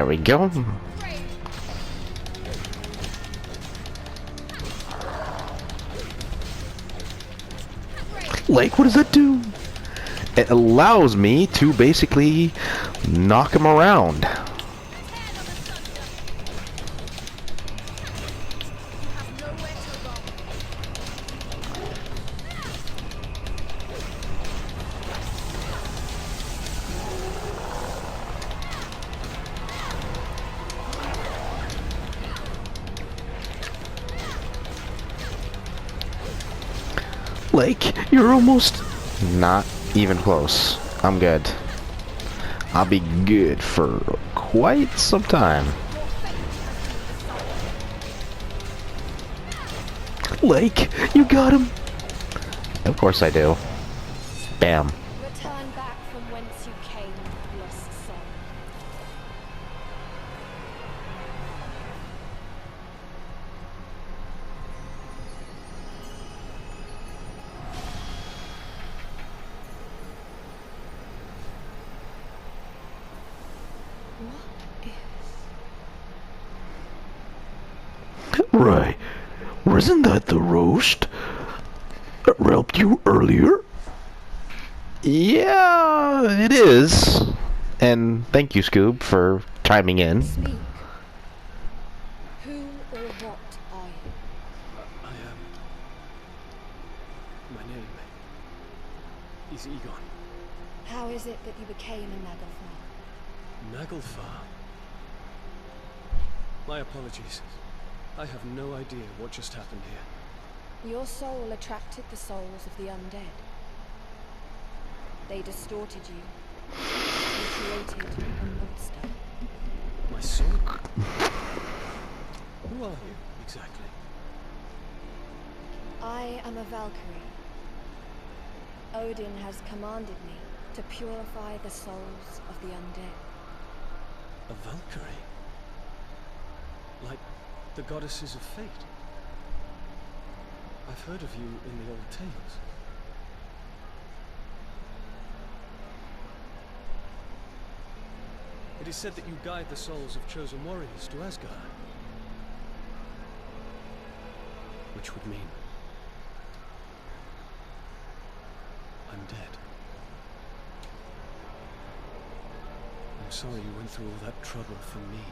There we go. Like, what does that do? It allows me to basically knock him around. Like, you're almost not even close. I'm good. I'll be good for quite some time. Like, you got him. Of course I do. Bam. Return back from whence you came, lost soul. Right. Wasn't that the roast that helped you earlier? Yeah, it is. And thank you, Scoob, for chiming in. Speak. Who or what are you? I am. My name is Egon. How is it that you became a Naglfar? Naglfar. My apologies. I have no idea what just happened here. Your soul attracted the souls of the undead. They distorted you and created a monster. My soul? Who are you, exactly? I am a Valkyrie. Odin has commanded me to purify the souls of the undead. A Valkyrie? Like the goddesses of fate? I've heard of you in the old tales. It is said that you guide the souls of chosen warriors to Asgard. Which would mean I'm dead. I'm sorry you went through all that trouble for me.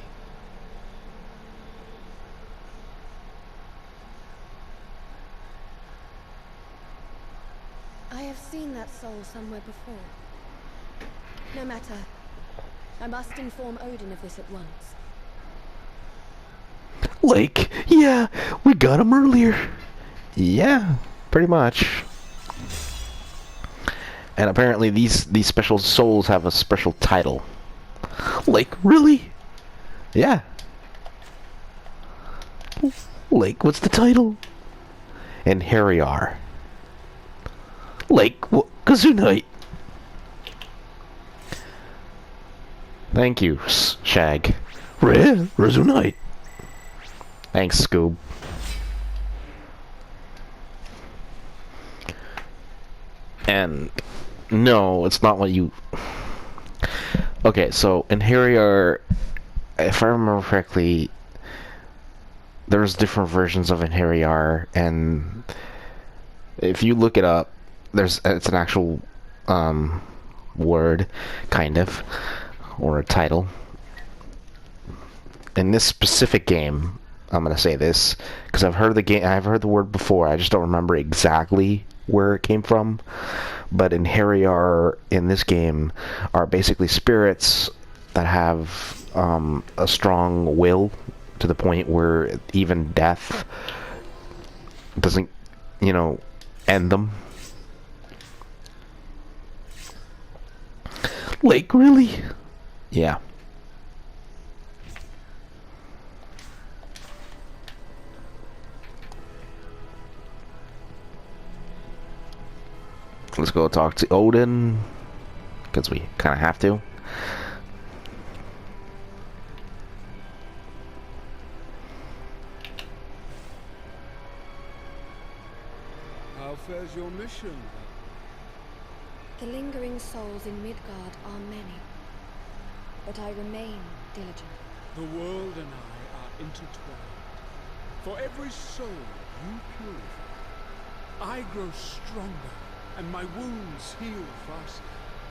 I have seen that soul somewhere before. No matter. I must inform Odin of this at once. Like, yeah, we got him earlier. Yeah, pretty much. And apparently these special souls have a special title. Like, really? Yeah. Like, what's the title? And Harryar. Like, Kazunite. Thank you, Shag. Razunite. Thanks, Scoob. And no, it's not what you... Okay, so in Harryar, if I remember correctly, there's different versions of Harryar, and if you look it up, it's an actual word, kind of, or a title. In this specific game, I'm gonna say this because I've heard the word before. I just don't remember exactly where it came from. But in Harryar, in this game, are basically spirits that have a strong will to the point where even death doesn't, end them. Like, really? Yeah. Let's go talk to Odin, because we kind of have to. How fares your mission? The lingering souls in Midgard are many, but I remain diligent. The world and I are intertwined. For every soul you purify, I grow stronger and my wounds heal faster.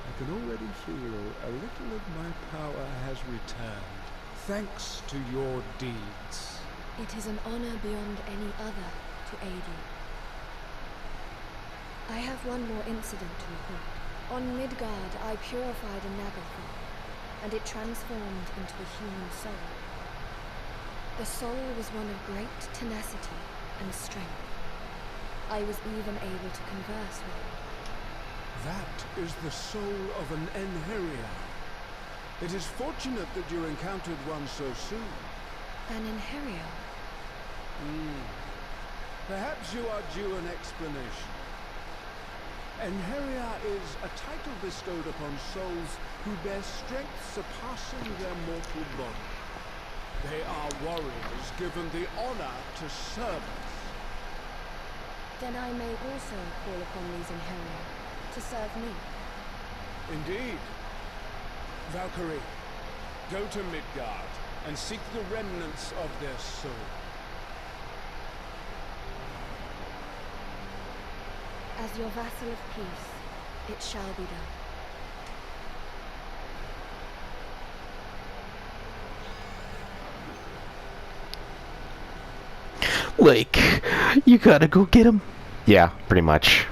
I can already feel a little of my power has returned, thanks to your deeds. It is an honor beyond any other to aid you. I have one more incident to report. On Midgard, I purified a Naglfar, and it transformed into a human soul. The soul was one of great tenacity and strength. I was even able to converse with it. That is the soul of an Enheria. It is fortunate that you encountered one so soon. An Enheria? Perhaps you are due an explanation. Enheria is a title bestowed upon souls who bear strength surpassing their mortal body. They are warriors given the honor to serve us. Then I may also call upon these Enheria to serve me. Indeed. Valkyrie, go to Midgard and seek the remnants of their soul. As your vassal of peace, it shall be done. Like, you gotta go get him? Yeah, pretty much.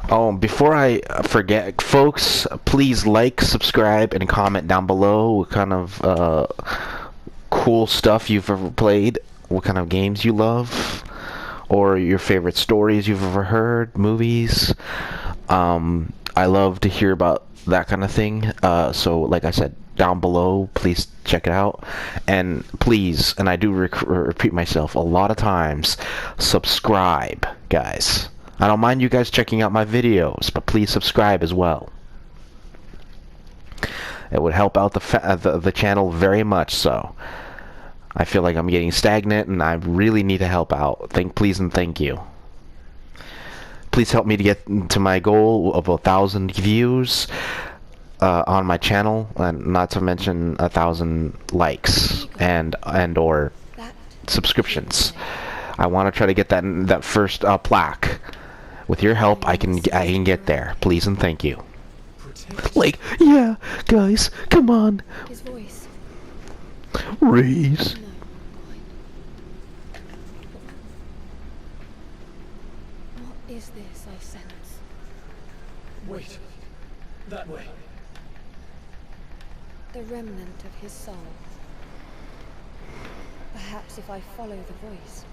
Oh, before I forget, folks, please like, subscribe, and comment down below what kind of cool stuff you've ever played, what kind of games you love, or your favorite stories you've ever heard, movies. I love to hear about that kind of thing. So, like I said, down below, please check it out. And please, and I do repeat myself a lot of times, subscribe, guys. I don't mind you guys checking out my videos, but please subscribe as well. It would help out the channel very much so. I feel like I'm getting stagnant, and I really need to help out. Please and thank you. Please help me to get to my goal of 1,000 views on my channel, and not to mention 1,000 likes and or subscriptions. I want to try to get that first plaque. With your help, I can get there. Please and thank you. Like, yeah, guys, come on. His voice. Raise. No. What is this I sense? Wait. That way. The remnant of his soul. Perhaps if I follow the voice.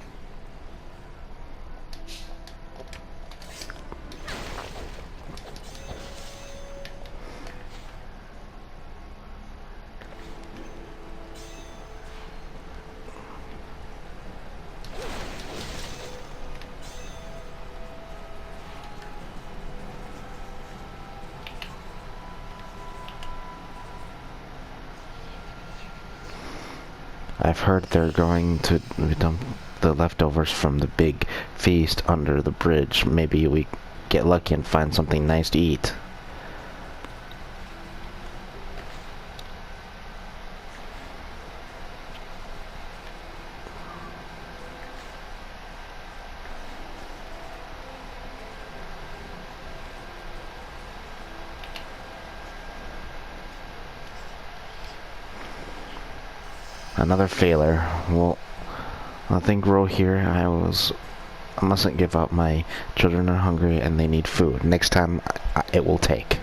I've heard they're going to dump the leftovers from the big feast under the bridge. Maybe we get lucky and find something nice to eat. Another failure. Well, nothing grow here. I mustn't give up. My children are hungry and they need food. Next time, it will take.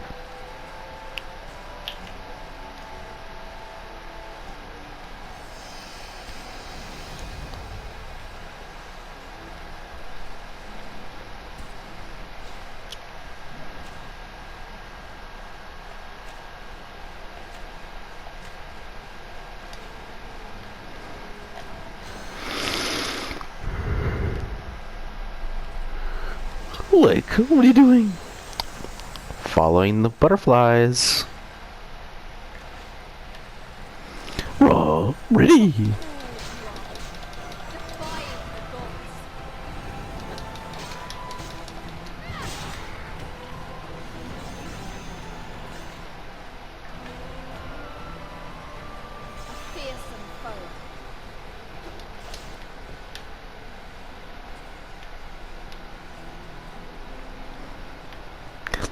Like, what are you doing? Following the butterflies. Raw, ready. Defying the gods. A fearsome foe.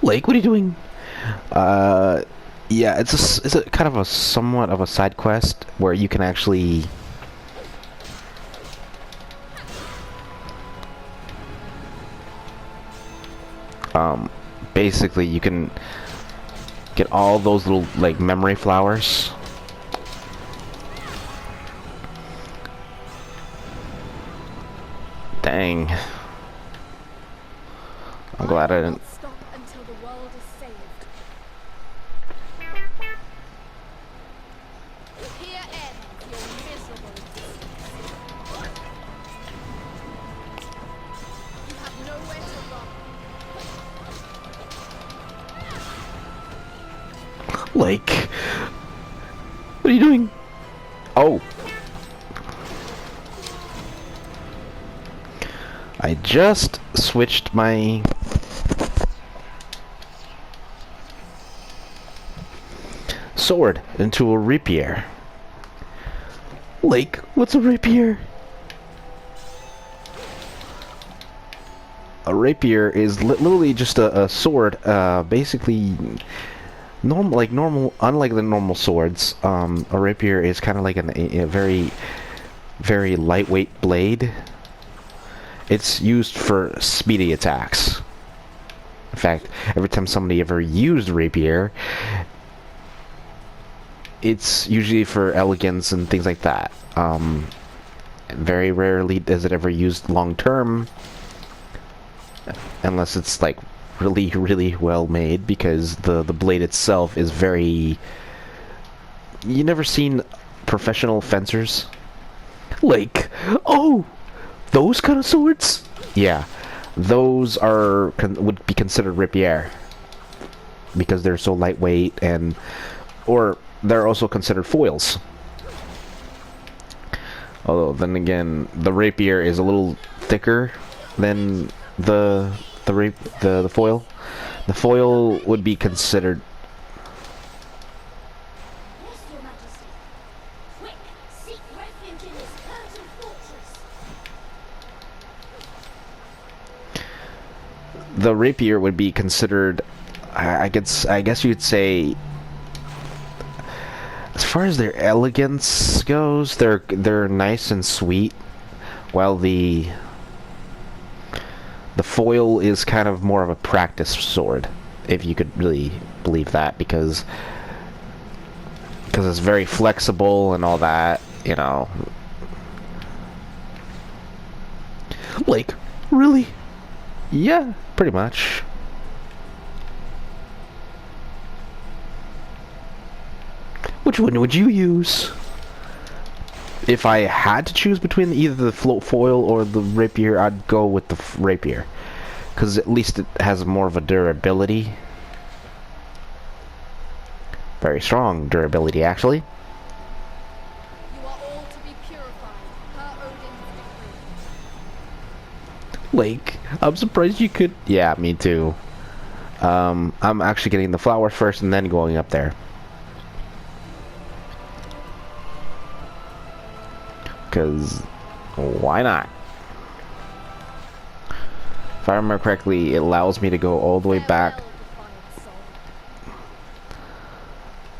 Lake, what are you doing? Yeah, it's a kind of a somewhat of a side quest where you can actually basically you can get all those little like memory flowers. Dang. I'm glad I didn't. Stop until the world is saved. Here ends your miserable existence. You have nowhere to run. Like, what are you doing? Oh. I just switched my sword into a rapier. Like, what's a rapier? A rapier is literally just a sword, basically unlike the normal swords. A rapier is kind of like a very, very lightweight blade. It's used for speedy attacks. In fact, every time somebody ever used rapier, it's usually for elegance and things like that. Very rarely is it ever used long term, unless it's like really, really well made, because the blade itself is very. You never seen professional fencers? Like, oh, those kind of swords? Yeah, those are would be considered rapier because they're so lightweight, and or they're also considered foils. Although then again, the rapier is a little thicker than the foil. The foil would be considered. Yes, Your Majesty. Quick, seek refuge in this curtained fortress. The rapier would be considered. I guess you'd say. As far as their elegance goes, they're nice and sweet, while the foil is kind of more of a practice sword, if you could really believe that, because it's very flexible and all that, you know. Like, really? Yeah, pretty much. Which one would you use? If I had to choose between either the float foil or the rapier, I'd go with the rapier, because at least it has more of a durability. Very strong durability, actually. You are all to be purified, per Odin's decree. Like, I'm surprised you could. Yeah, me too. I'm actually getting the flowers first and then going up there. Because why not? If I remember correctly, it allows me to go all the way back.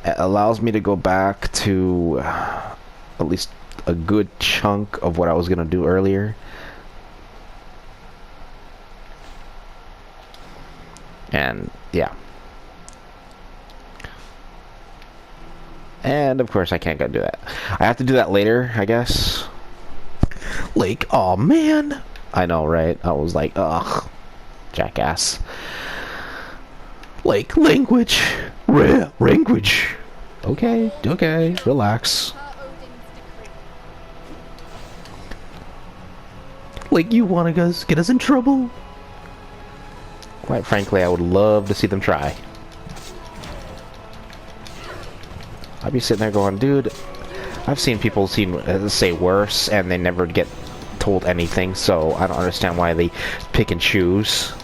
It allows me to go back to at least a good chunk of what I was gonna do earlier. And yeah. And of course I can't go do that. I have to do that later, I guess. Like, oh man. I know, right? I was like, ugh. Jackass. Like, language. Language. Okay, okay, relax. Per Odin's decree. Like, you wanna get us in trouble? Quite frankly, I would love to see them try. I'd be sitting there going, dude, I've seen people say worse, and they never get told anything, so I don't understand why they pick and choose.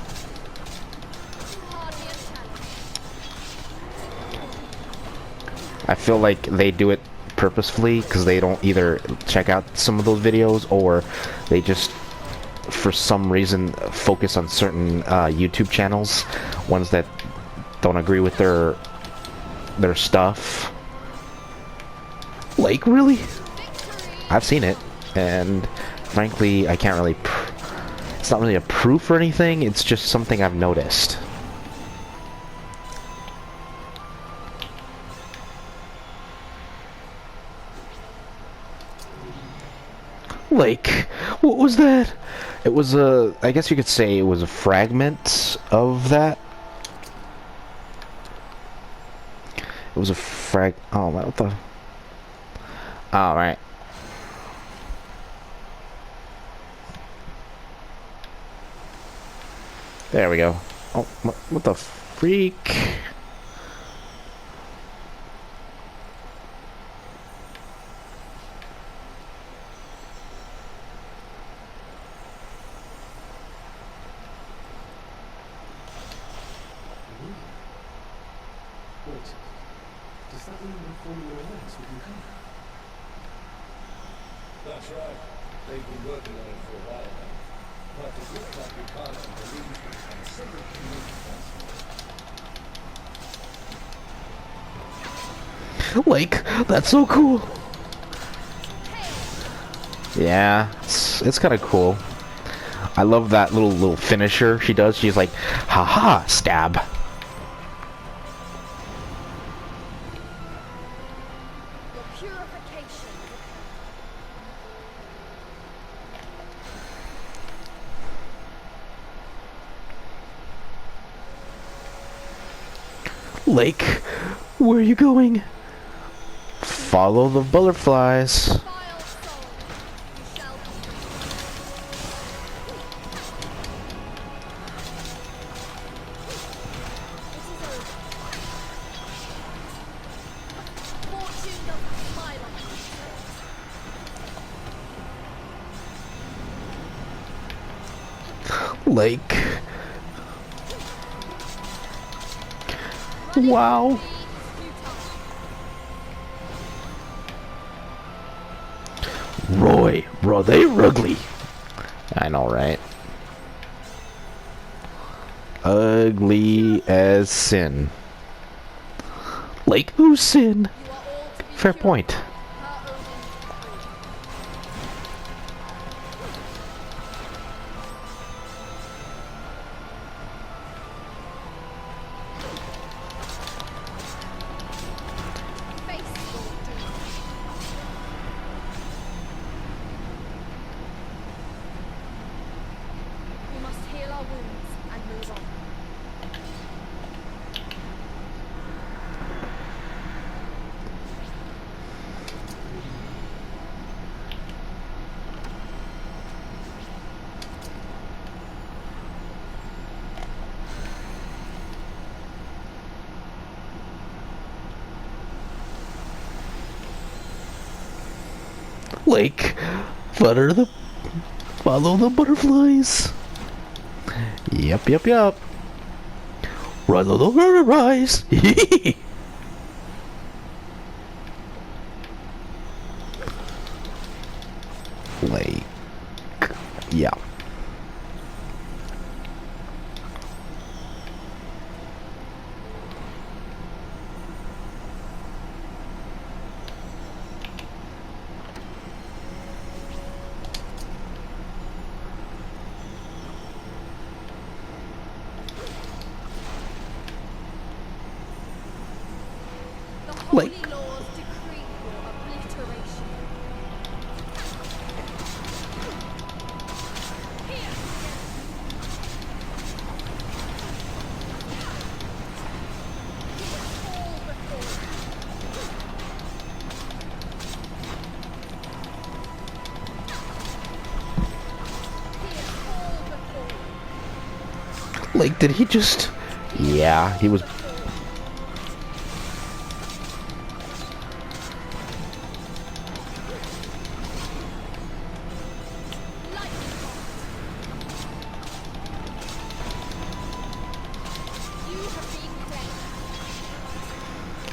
I feel like they do it purposefully because they don't either check out some of those videos, or they just, for some reason, focus on certain YouTube channels, ones that don't agree with their stuff. Like, really? I've seen it, and frankly, I can't really... It's not really a proof or anything, it's just something I've noticed. Like, what was that? It was a... I guess you could say it was a fragment of that. It was a Oh, what the... Oh, right. There we go. Oh, what the freak? Wait, does that mean we're forming an alliance with Yukon? That's right. They've been working on it for a while now. But it looks like you can't believe it, and several communities. Like, that's so cool. Yeah, it's kind of cool. I love that little finisher she does. She's like, haha, stab. Your purification. Lake, where are you going? Follow the butterflies. Vile soul, you shall be fortune doesn't smile on you. Lake. Wow. Roy, they ugly. I know, right? Ugly as sin. Lake, who's sin? Fair point. We must heal our wounds and move on. Lake, follow the butterflies. Yep. Follow the butterflies. Lake, yeah. The holy Like- laws decree your obliteration. Here! All before you. He is all before you. Like, did he just... Yeah, he was...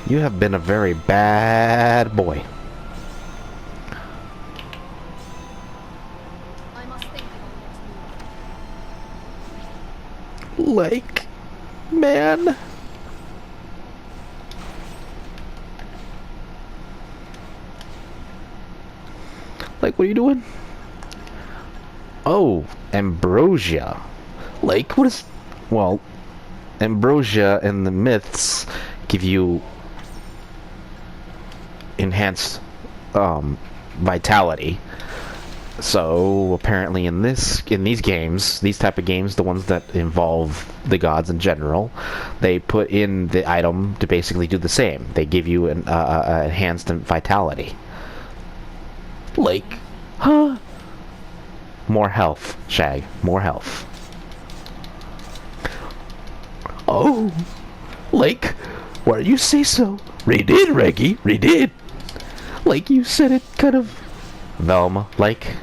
You have been a very bad boy. I must think about what to do. Like, man. Like, what are you doing? Oh, ambrosia. Like, what is... Well, ambrosia and the myths give you enhanced vitality. So apparently in these games, these type of games, the ones that involve the gods in general, they put in the item to basically do the same. They give you an enhanced vitality. Like, huh? More health, Shag. More health. Oh, like, why do you say so? Redid, Reggie, redid. Like, you said it kind of Velma, like,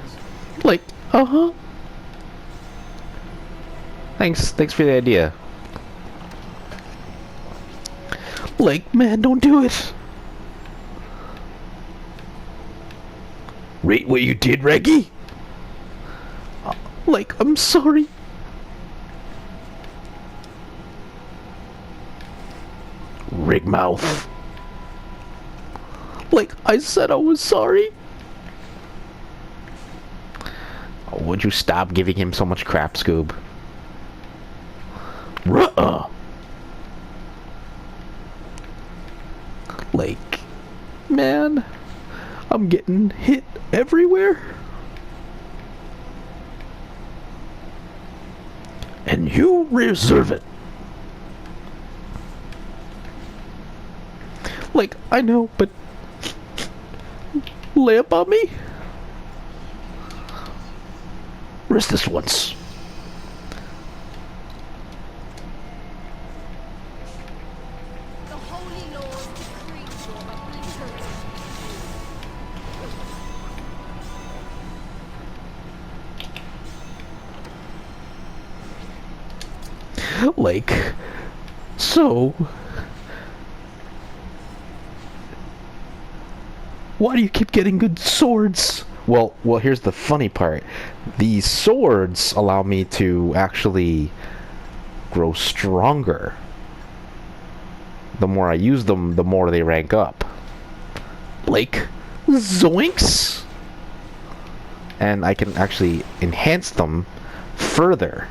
uh-huh. Thanks for the idea. Like, man, don't do it. Rate what you did, Reggie? Like, I'm sorry. Rigmouth. Like, I said I was sorry. Oh, would you stop giving him so much crap, Scoob? Ruh-uh. Like, man, I'm getting hit everywhere. And you reserve it. Like, I know, but lay up on me? Rest this once. The holy laws decree your obliteration. Like, so... Why do you keep getting good swords? Well, here's the funny part. These swords allow me to actually grow stronger. The more I use them, the more they rank up. Like, zoinks! And I can actually enhance them further.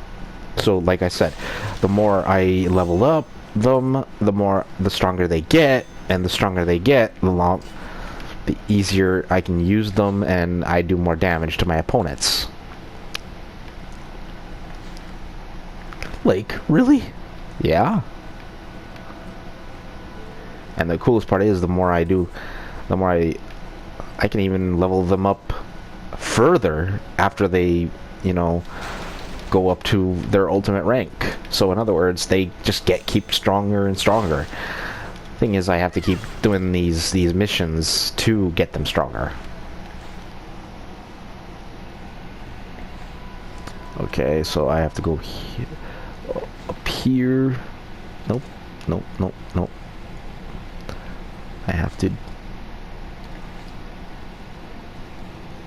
So, like I said, the more I level up them, the stronger they get, and the stronger they get, the easier I can use them, and I do more damage to my opponents. Like, really? Yeah. And the coolest part is, the more I do, the more I can even level them up further after they, you know, go up to their ultimate rank. So in other words, they just keep stronger and stronger. Thing is, I have to keep doing these missions to get them stronger. Okay, so I have to go up here. Nope, nope, nope, nope. I have to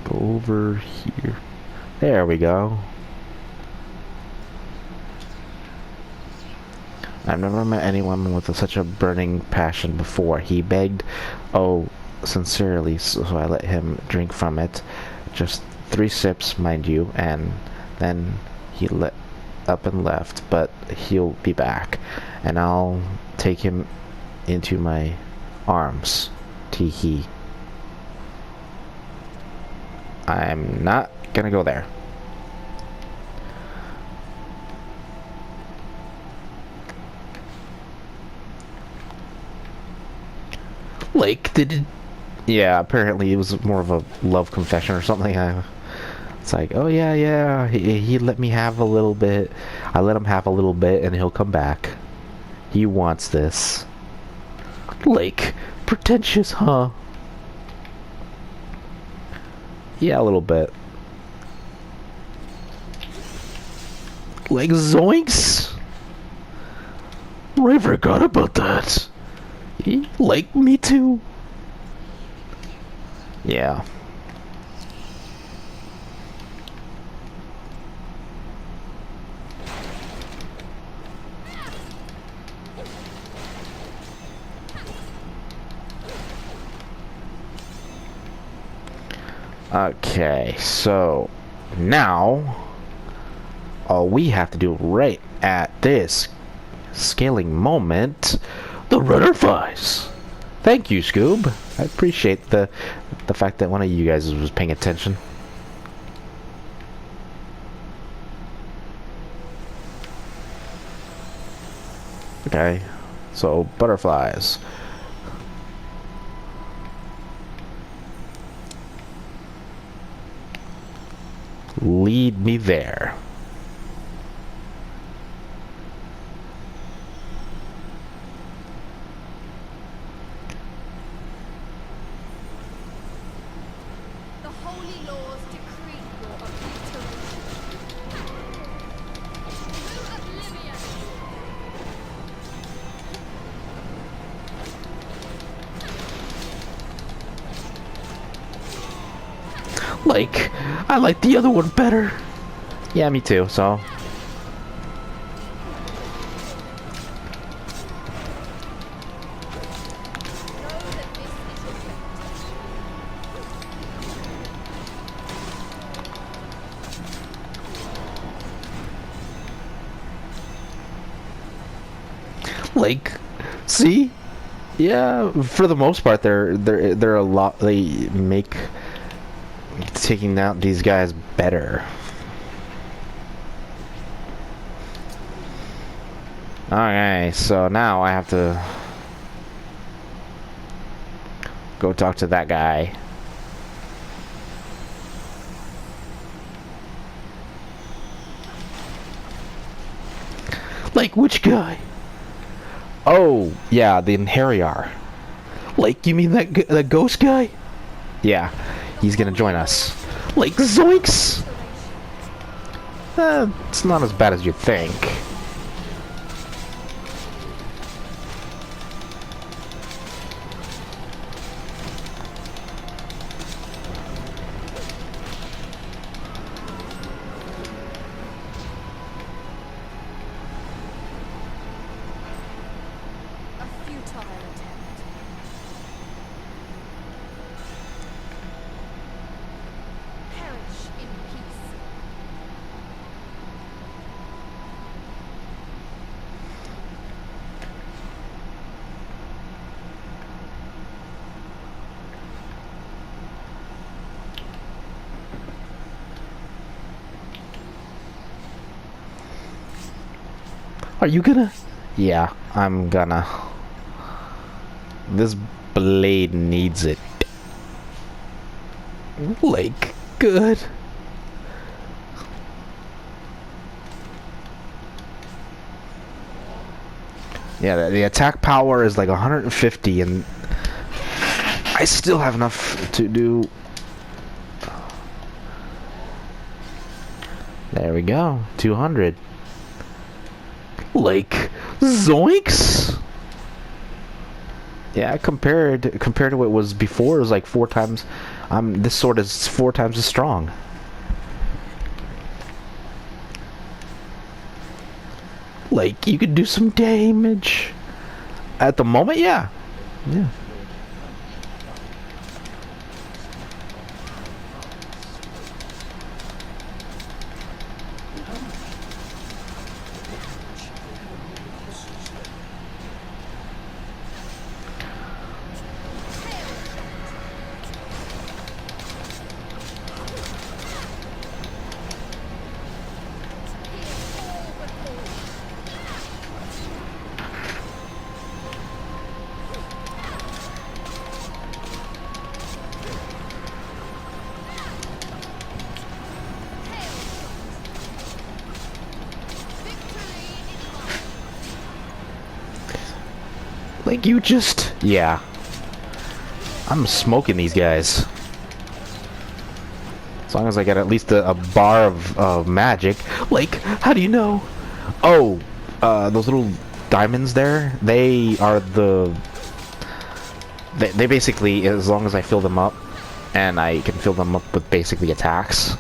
go over here. There we go. I've never met anyone with such a burning passion before. He begged, oh, sincerely, so I let him drink from it. Just 3 sips, mind you, and then he lit up and left, but he'll be back, and I'll take him into my arms. Tee-hee. I'm not gonna go there. Like, yeah, apparently it was more of a love confession or something. It's like, oh yeah, yeah, he let me have a little bit. I let him have a little bit and he'll come back. He wants this. Like, pretentious, huh? Yeah, a little bit. Like, zoinks! I forgot about that. Like, me too. Yeah. Okay, so now all we have to do right at this scaling moment, the runner flies. Thank you, Scoob. I appreciate the fact that one of you guys was paying attention. Okay, so butterflies. Lead me there. The holy laws decree your obliteration. To oblivion! Like, I like the other one better. Yeah, me too, so. Know that this is your reputation. Like, see? Yeah, for the most part, they're a lot. They make taking out these guys better. Okay, so now I have to go talk to that guy. Like, which guy? Oh, yeah, the Inheriar. Like, you mean that ghost guy? Yeah, he's gonna join us. Like, zoinks! It's not as bad as you think. A futile attempt. Perish in peace. Are you gonna? Yeah, I'm gonna. This blade needs it. Like, good. Yeah, the attack power is like 150, and I still have enough to do. There we go, 200. Like, zoinks! Yeah, compared to what it was before, it was like 4 times. This sword is 4 times as strong. Like, you could do some damage. At the moment, yeah. Yeah. Like, you just... Yeah. I'm smoking these guys. As long as I get at least a bar of magic. Like, how do you know? Oh, those little diamonds there, they are the... They basically, as long as I fill them up, and I can fill them up with basically attacks.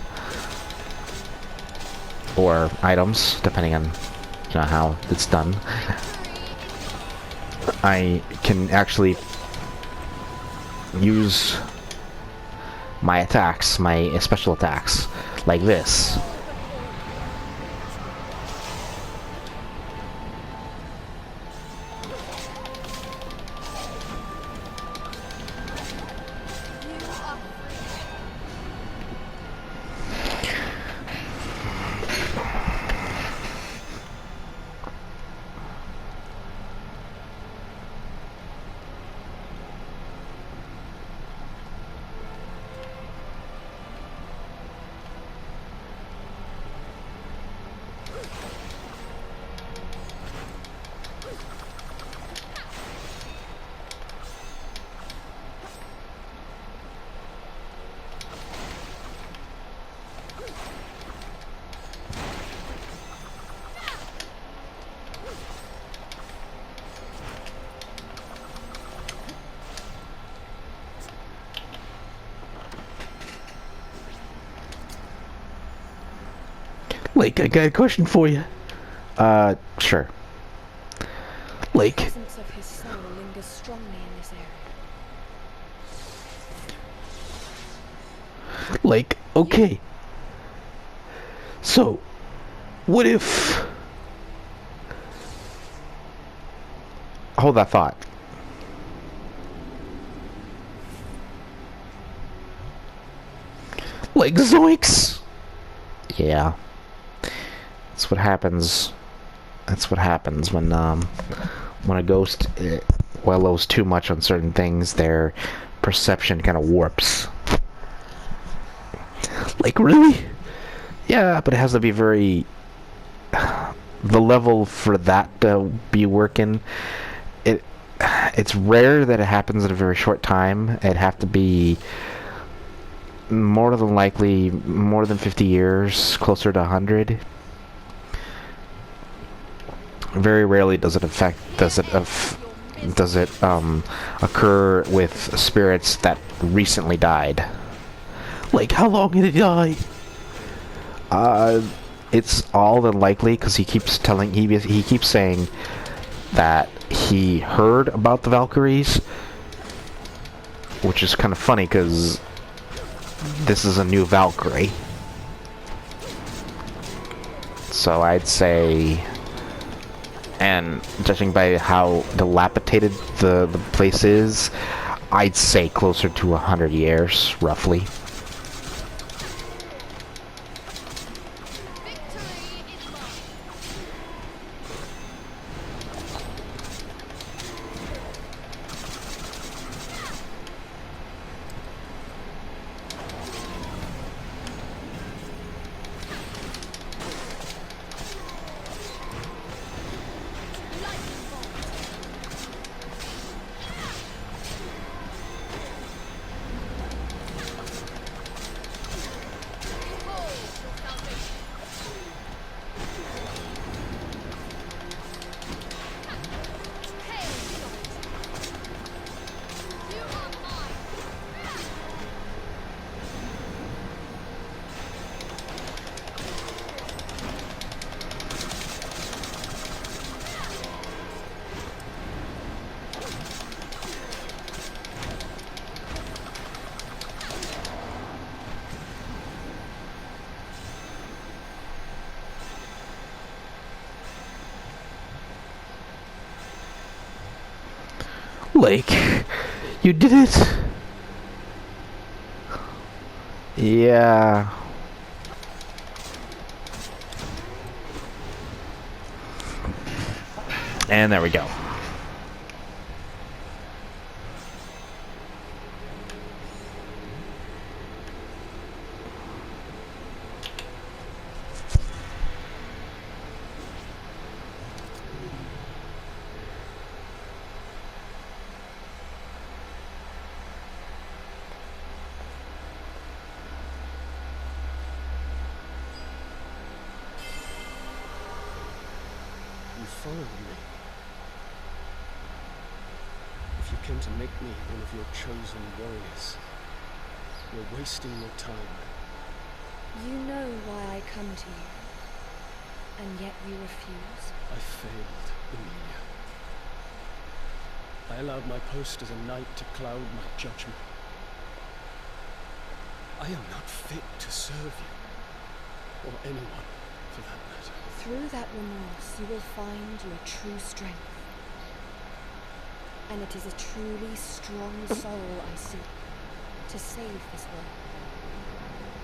Or items, depending on, you know, how it's done. I can actually use my attacks, my special attacks, like this. Like, I got a question for you. Sure. Like, The presence of his soul lingers strongly in this area. like, okay. So, what if... Hold that thought. Like, zoinks! Yeah. That's what happens. That's what happens when a ghost wallows too much on certain things. Their perception kind of warps. Like, really? Yeah, but it has to be very... The level for that to be working, it's rare that it happens in a very short time. It'd have to be more than likely more than 50 years, closer to 100. Very rarely does it occur with spirits that recently died. Like, how long did it die? It's all unlikely because he keeps saying that he heard about the Valkyries, which is kind of funny because this is a new Valkyrie. So I'd say, and judging by how dilapidated the place is, I'd say closer to 100 years, roughly. Like, you did it? Yeah. And there we go. followed me. If you came to make me one of your chosen warriors, you're wasting your time. You know why I come to you, and yet you refuse. I failed, Emilia. I allowed my post as a knight to cloud my judgment. I am not fit to serve you, or anyone, for that matter. Through that remorse, you will find your true strength. And it is a truly strong soul I seek to save this world.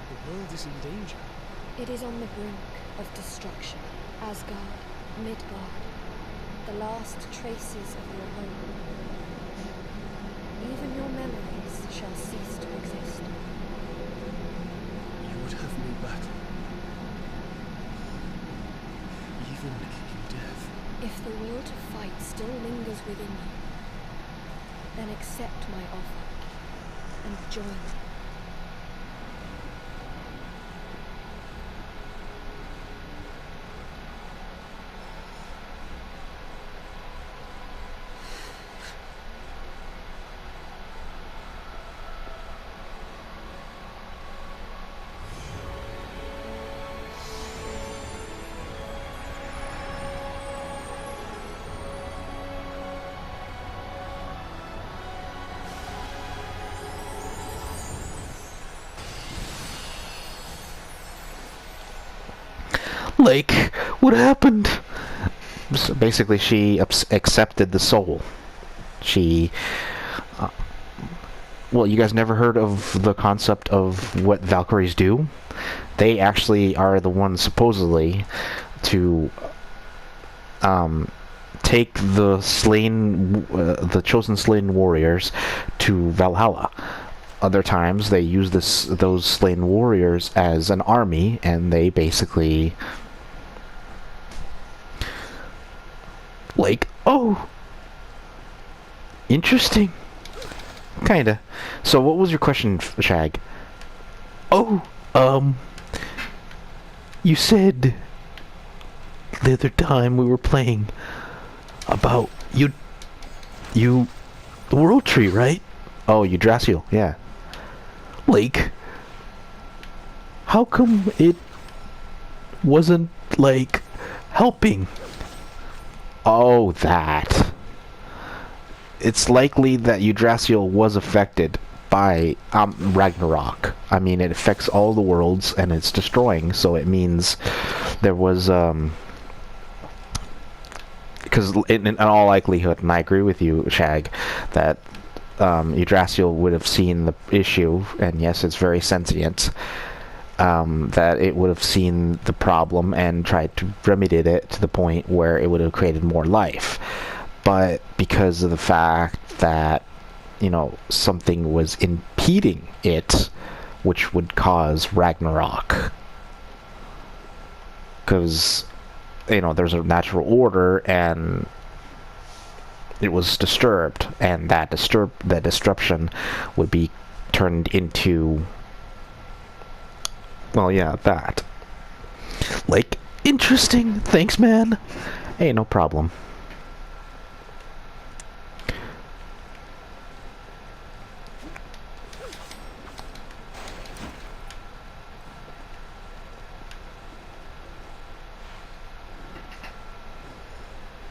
The world is in danger. It is on the brink of destruction. Asgard, Midgard, the last traces of your home. Even your memories shall cease to exist. You would have me battle, even in death. If the will to fight still lingers within you, then accept my offer and join me. Like, what happened? So basically, she accepted the soul. She... well, you guys never heard of the concept of what Valkyries do? They actually are the ones, supposedly, to take the the chosen slain warriors to Valhalla. Other times, they use those slain warriors as an army, and they basically... like, oh, interesting. Kinda. So what was your question, Shag? Oh, you said the other time we were playing about the World Tree, right? Oh, Yggdrasil, yeah. Like, how come it wasn't, like, helping? Oh, that. It's likely that Yggdrasil was affected by Ragnarok. I mean, it affects all the worlds, and it's destroying, so it means there was, because in all likelihood, and I agree with you, Shag, that Yggdrasil would have seen the issue, and yes, it's very sentient, that it would have seen the problem and tried to remedy it to the point where it would have created more life. But because of the fact that, you know, something was impeding it, which would cause Ragnarok. Because, you know, there's a natural order, and it was disturbed, and that disruption would be turned into... well, yeah, that. Like, interesting. Thanks, man. Hey, no problem.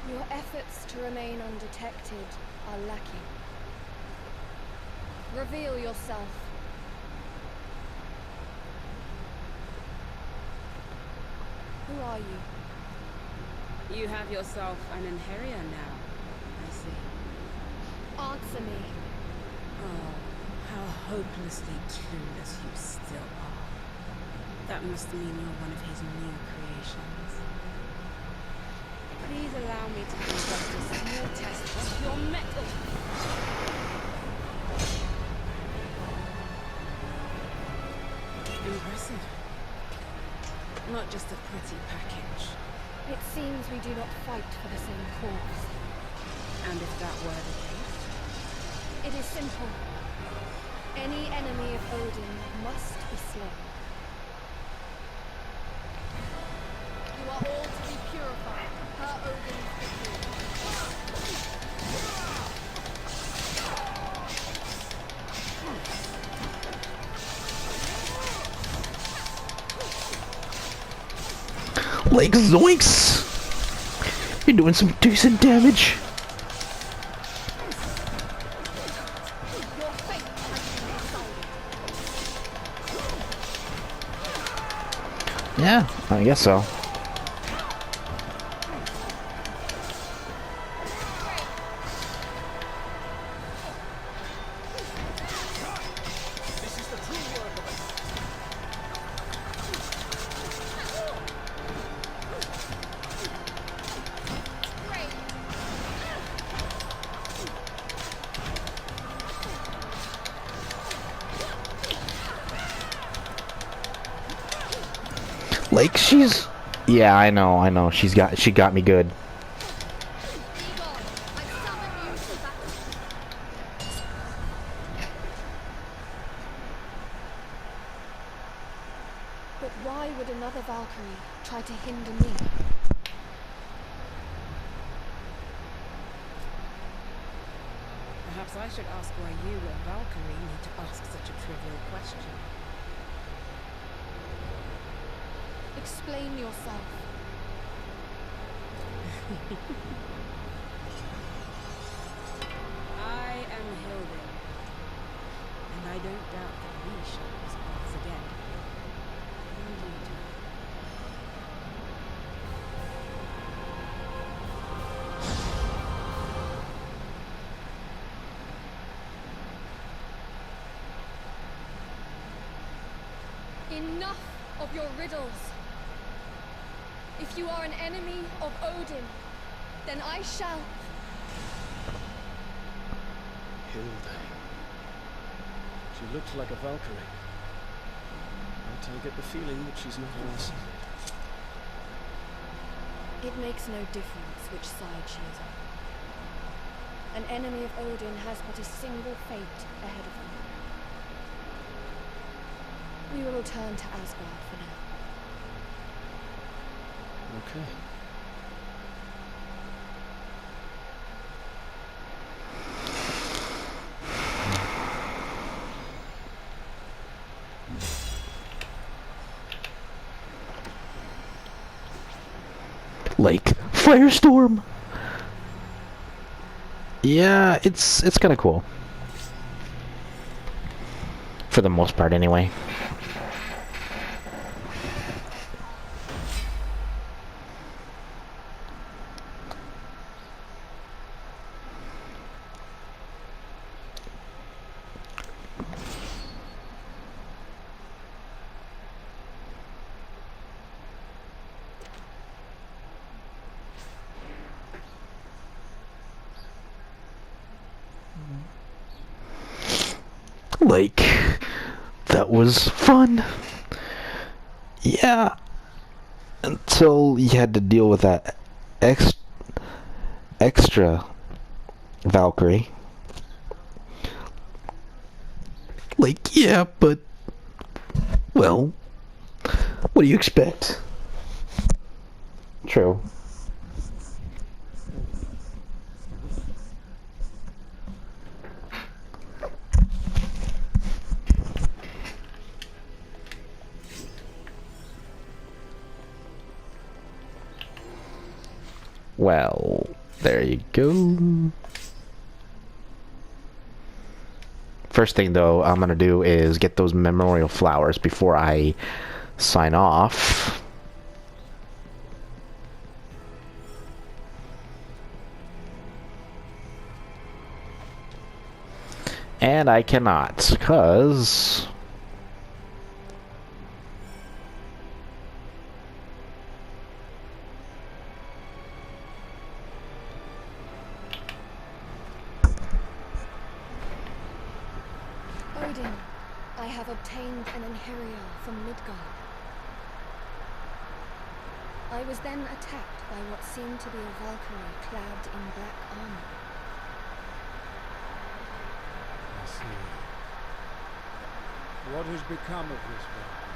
Your efforts to remain undetected are lacking. Reveal yourself. Who are you? You have yourself an Inheria now, I see. Answer me. Oh, how hopelessly clueless you still are. That must mean you're one of his new creations. Please allow me to conduct a small test of your mettle. Impressive. Not just a pretty package. It seems we do not fight for the same cause. And if that were the case? It is simple. Any enemy of Odin must be slain. You are all to be purified per Odin's Like, zoinks! You're doing some decent damage. Your fate has been decided. Yeah, I guess so. Like, she's... Yeah, I know. She got me good. But why would another Valkyrie try to hinder me? Perhaps I should ask why you, a Valkyrie, need to ask such a trivial question. Explain yourself. I am Hilden, and I don't doubt that we shall cross paths again. In due time. Enough of your riddles. If you are an enemy of Odin, then I shall. Hilda. She looks like a Valkyrie. But I get the feeling that she's not on our side. It makes no difference which side she is on. An enemy of Odin has but a single fate ahead of them. We will return to Asgard for now. Okay. Like, firestorm! Yeah, it's kind of cool. For the most part, anyway. Like, that was fun. Yeah. Until you had to deal with that extra Valkyrie. Like, yeah, but... Well, what do you expect? True. Well, there you go. First thing, though, I'm gonna do is get those memorial flowers before I sign off. And I cannot, because... Odin, I have obtained an Inherior from Midgard. I was then attacked by what seemed to be a Valkyrie clad in black armor. I see. What has become of this Valkyrie?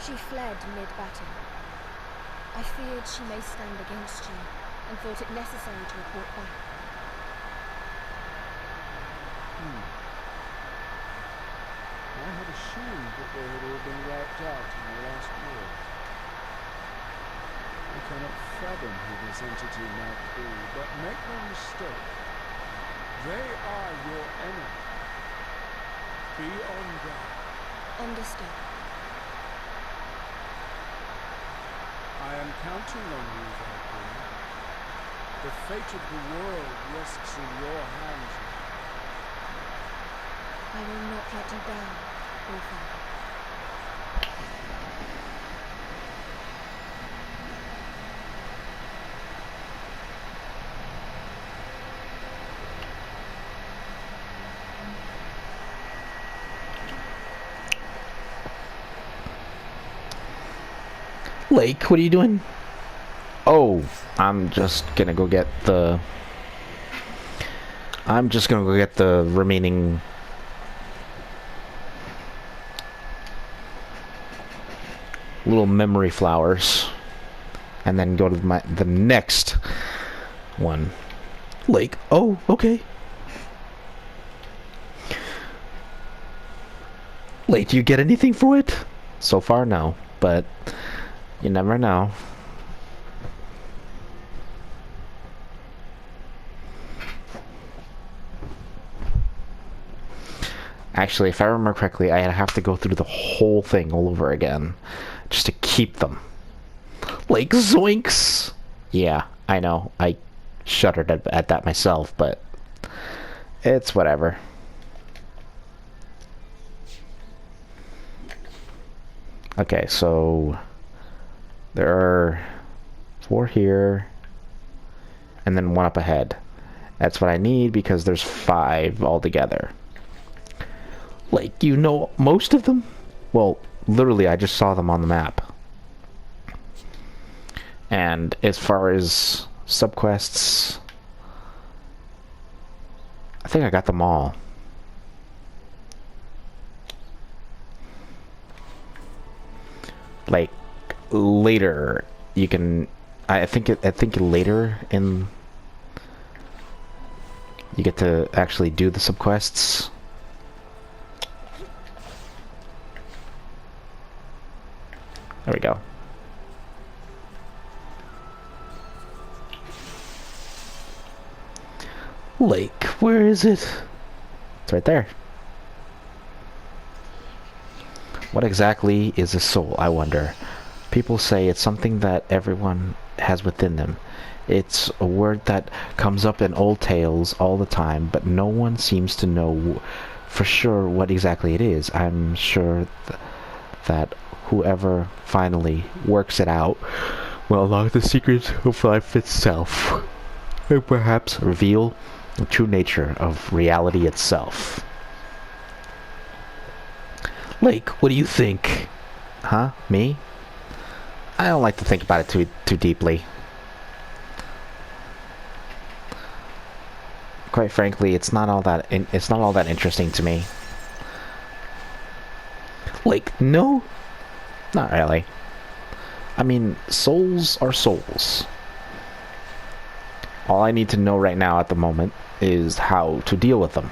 She fled mid-battle. I feared she may stand against you, and thought it necessary to report back. I had assumed that they had all been wiped out in the last war. cannot fathom who this entity might be, but make no mistake, they are your enemy. Be on guard. Understood. I am counting on you, Valkyrie. The fate of the world rests in your hands now. I will not let you down, Allfather. Lake, what are you doing? Oh, I'm just gonna go get the remaining little memory flowers and then go to the next one. Lake, oh, okay. Lake, do you get anything for it? So far, no, but you never know. Actually, if I remember correctly, I'd have to go through the whole thing all over again just to keep them. Like, zoinks! Yeah, I know. I shuddered at that myself, but it's whatever. Okay, so there are 4 here and then 1 up ahead. That's what I need because there's 5 altogether. Like, you know most of them? Well, literally, I just saw them on the map. And as far as subquests, I think I got them all. Like, later, you can... I think later in... you get to actually do the subquests. There we go. Lake, where is it? It's right there. What exactly is a soul, I wonder? People say it's something that everyone has within them. It's a word that comes up in old tales all the time, but no one seems to know for sure what exactly it is. I'm sure that whoever finally works it out will unlock the secrets of life itself, and perhaps reveal the true nature of reality itself. Lake, what do you think? Huh? Me? I don't like to think about it too deeply. Quite frankly, it's not all that interesting to me. Like, no, not really. I mean, souls are souls. All I need to know right now at the moment is how to deal with them.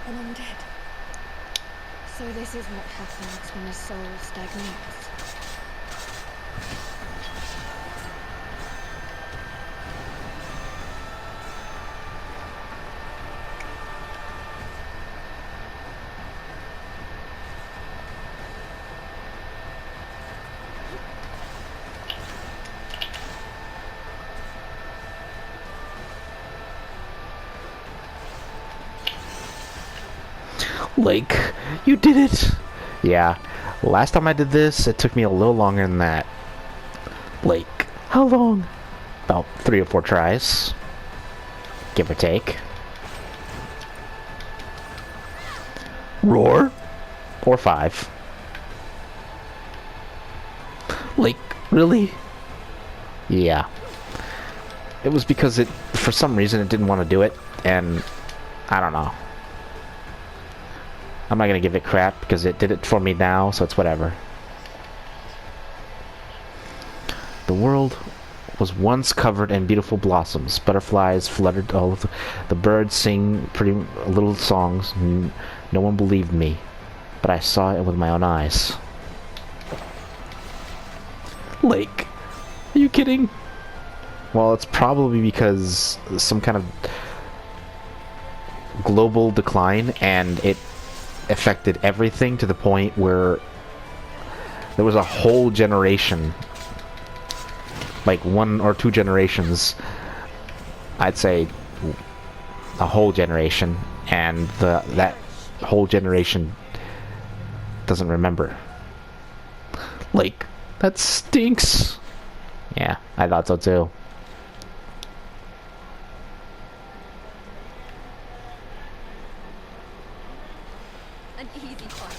An undead. So this is what happens when a soul stagnates. Lake, you did it! Yeah, last time I did this, it took me a little longer than that. Lake, how long? About 3 or 4 tries. Give or take. Roar? Or 5. Lake, really? Yeah. It was because for some reason, it didn't want to do it, and I don't know. I'm not gonna give it crap because it did it for me now, so it's whatever. The world was once covered in beautiful blossoms. Butterflies fluttered all of the birds sing pretty little songs. No one believed me, but I saw it with my own eyes. Lake, Are you kidding? Well, it's probably because some kind of global decline, and it affected everything to the point where there was a whole generation, like 1 or 2 generations, I'd say a whole generation, and that whole generation doesn't remember. Like, that stinks. Yeah, I thought so too. An easy fight.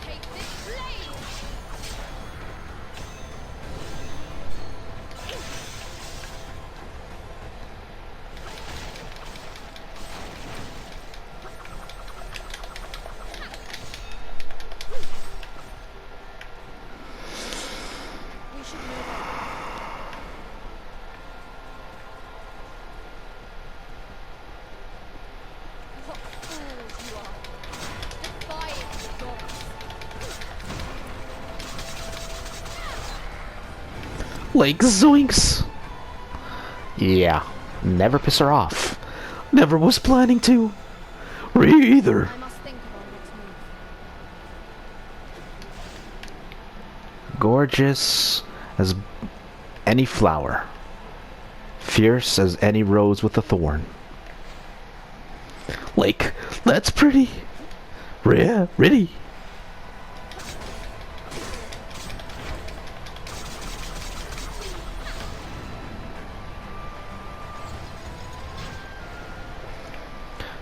Take this blade. We should move on. What fools you are! Defying the gods. Like, zoinks! Yeah, never piss her off. Never was planning to. Me either. I must think of our next move. Gorgeous as any flower. Fierce as any rose with a thorn. Like, that's pretty. Yeah, pretty.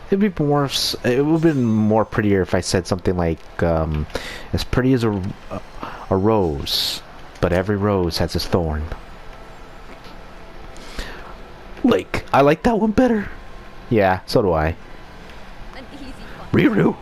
It'd be more. It would have been more prettier if I said something like, as pretty as a rose, but every rose has its thorn. Like, I like that one better. Yeah, so do I. An easy fight. Riru.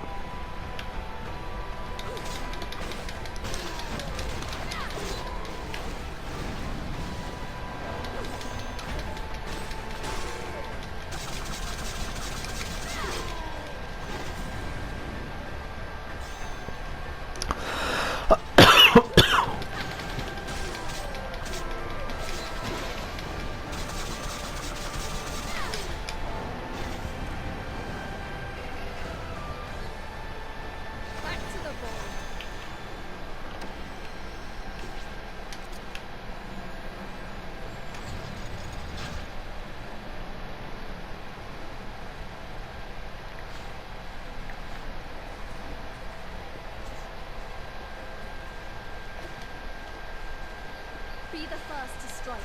Back to the ball. Be the first to strike.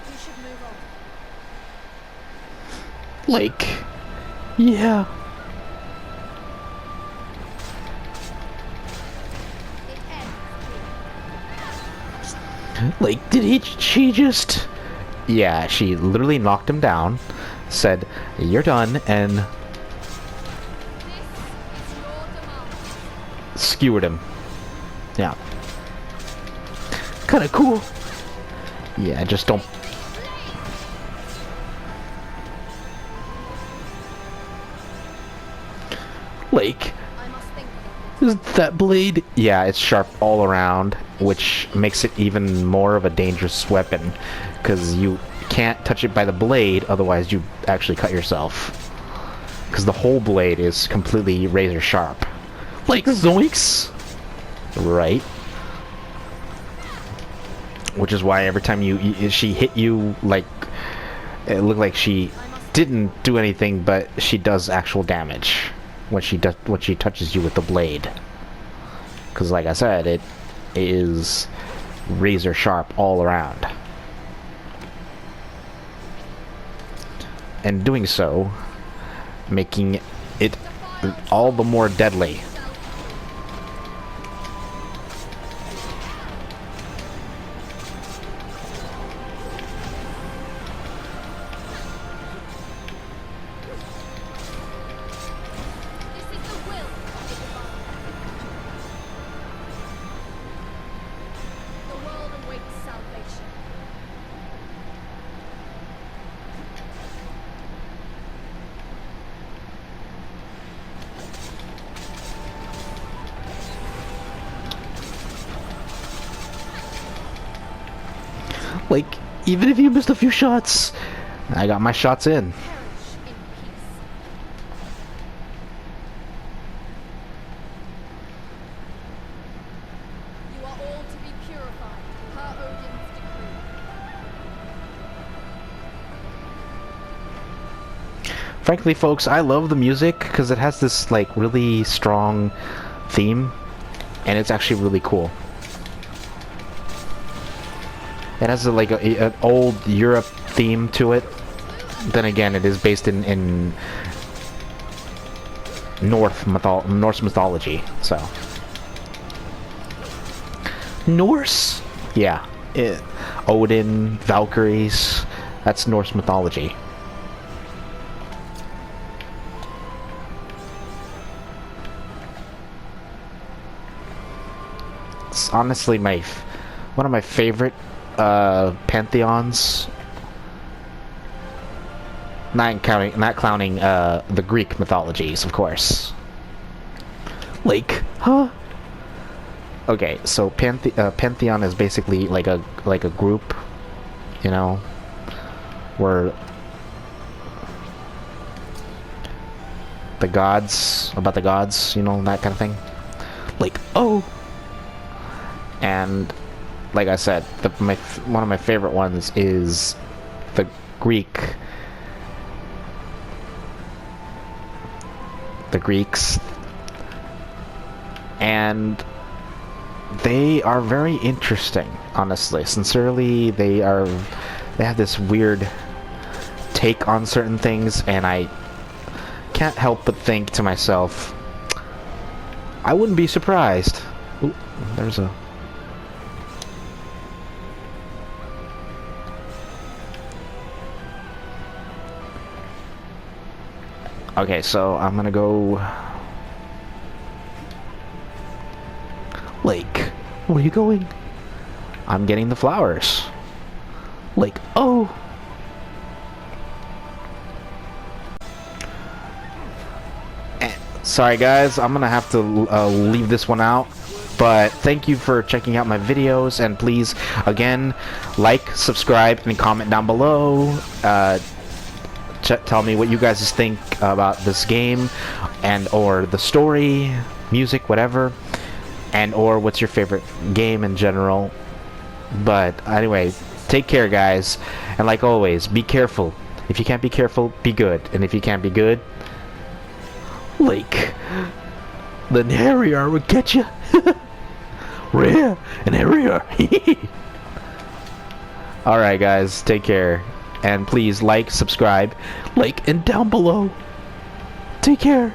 We should move on. Like, yeah. It ends. Like, she just... Yeah, she literally knocked him down, said, "You're done," and This is your demand. skewered him. Yeah. Kinda cool. Yeah, just don't... Like, I must think about it. is that blade? Yeah, it's sharp all around, which makes it even more of a dangerous weapon, because you can't touch it by the blade, otherwise you actually cut yourself. Because the whole blade is completely razor sharp. Like, zoinks! Right? Which is why every time she hit you, like, it looked like she didn't do anything, but she does actual damage when she touches you with the blade. Because, like I said, it is razor sharp all around. And doing so, making it all the more deadly. Like, even if you missed a few shots, I got my shots in. Perish in peace. You are all to be purified, per Odin's decree. Frankly, folks, I love the music because it has this, like, really strong theme, and it's actually really cool. It has an old Europe theme to it. Then again, it is based in Norse mythology. So Norse, yeah, Odin, Valkyries. That's Norse mythology. It's honestly one of my favorite pantheons, not clowning the Greek mythologies, of course. Like, huh? Okay, so pantheon is basically like a group, you know, where the gods, about the gods, you know, that kind of thing. Like, oh, and like I said, one of my favorite ones is the Greeks, and they are very interesting, honestly. Sincerely, they have this weird take on certain things, and I can't help but think to myself, I wouldn't be surprised. Ooh, there's a... Okay, so I'm gonna go... Like, where are you going? I'm getting the flowers. Like, oh! Sorry guys, I'm gonna have to leave this one out. But thank you for checking out my videos, and please, again, like, subscribe, and comment down below. Tell me what you guys think about this game, and or the story, music, whatever, and or what's your favorite game in general. But anyway, take care guys, and like always, be careful. If you can't be careful, be good, and if you can't be good, like, then Harrier will get you. Rare and Harrier. Alright guys, take care. And please like, subscribe, like, and down below. Take care.